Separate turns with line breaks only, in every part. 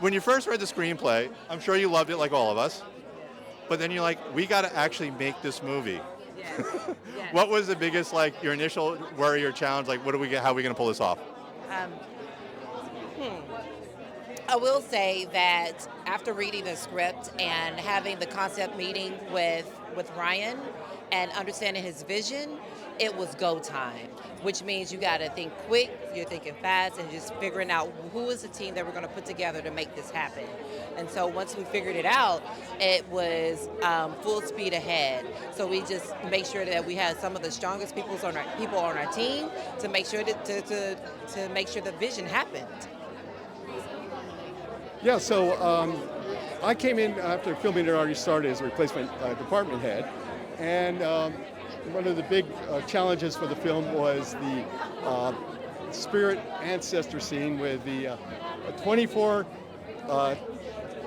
when you first read the screenplay, I'm sure you loved it like all of us. But then you're like, we got to actually make this movie.
Yes. Yes.
What was the biggest, like, your initial worry or challenge? Like, how are we going to pull this off?
Um, I will say that after reading the script and having the concept meeting with Ryan and understanding his vision, it was go time, which means you got to think quick, you're thinking fast, and just figuring out who is the team that we're going to put together to make this happen. And so once we figured it out, it was full speed ahead. So we just make sure that we had some of the strongest people on our team to make sure to make sure the vision happened.
Yeah, so I came in after filming had already started as a replacement department head, and one of the big challenges for the film was the spirit ancestor scene with the 24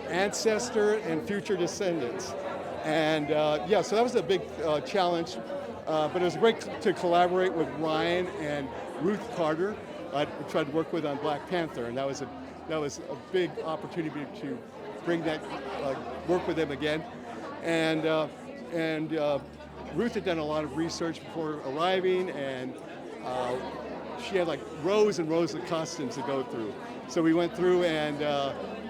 ancestor and future descendants. And so that was a big challenge, but it was great to collaborate with Ryan and Ruth Carter. I tried to work with on Black Panther, and that was a big opportunity to bring that, work with them again. And Ruth had done a lot of research before arriving, and she had like rows and rows of costumes to go through. So we went through and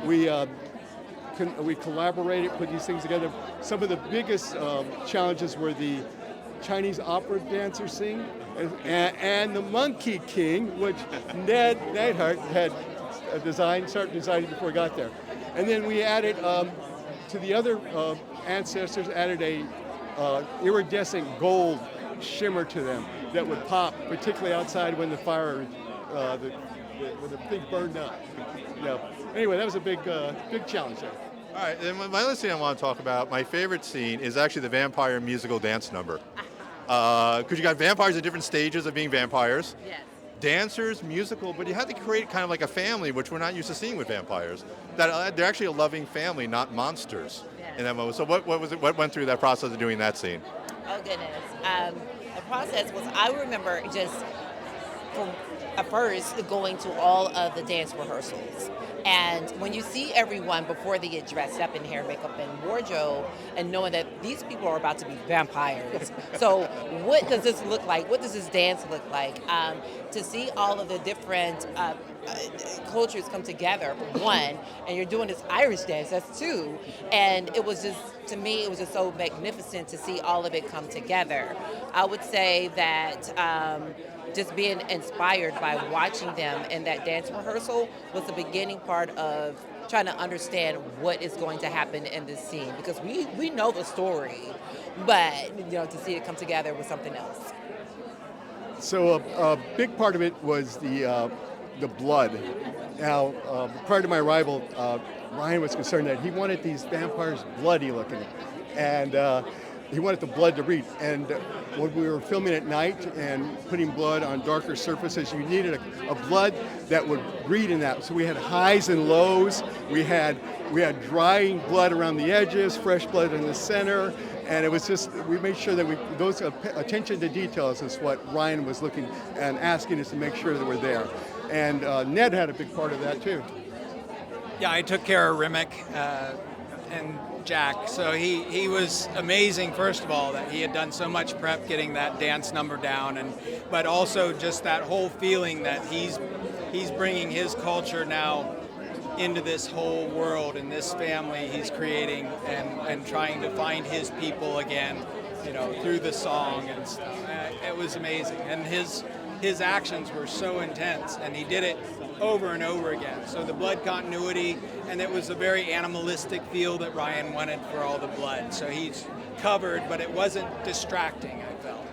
we collaborated, put these things together. Some of the biggest challenges were the Chinese opera dancer scene and the Monkey King, which Ned Neidhardt had started designing before he got there. And then we added, to the other ancestors, added a iridescent gold shimmer to them that would pop, particularly outside when the fire, when the thing burned up. Yeah. Anyway, that was a big challenge there.
All right, and my other scene I want to talk about, my favorite scene is actually the vampire musical dance number. Because you got vampires at different stages of being vampires.
Yes.
Dancers, musical, but you had to create kind of like a family, which we're not used to seeing with vampires. That they're actually a loving family, not monsters.
Yes.
In that moment. So what was it? What went through that process of doing that scene?
Oh goodness. The process was, I remember just from at first going to all of the dance rehearsals. And when you see everyone before they get dressed up in hair, makeup, and wardrobe, and knowing that these people are about to be vampires. So what does this look like? What does this dance look like? To see all of the different cultures come together, one, and you're doing this Irish dance, that's two. And it was just, to me, it was just so magnificent to see all of it come together. I would say that just being inspired by watching them in that dance rehearsal was the beginning part of trying to understand what is going to happen in this scene, because we know the story, but to see it come together was something else.
So a big part of it was the blood. Now, prior to my arrival, Ryan was concerned that he wanted these vampires bloody looking, and he wanted the blood to read. And when we were filming at night and putting blood on darker surfaces, you needed a blood that would read in that. So we had highs and lows. We had drying blood around the edges, fresh blood in the center, and it was just, we made sure that those attention to details is what Ryan was looking and asking us to make sure that we're there. And Ned had a big part of that too.
Yeah, I took care of Rimmick and Jack. So he was amazing, first of all, that he had done so much prep getting that dance number down, but also just that whole feeling that he's bringing his culture now into this whole world and this family he's creating and trying to find his people again, through the song and stuff. It was amazing. And his actions were so intense, and he did it over and over again. So the blood continuity, and it was a very animalistic feel that Ryan wanted for all the blood. So he's covered, but it wasn't distracting, I felt.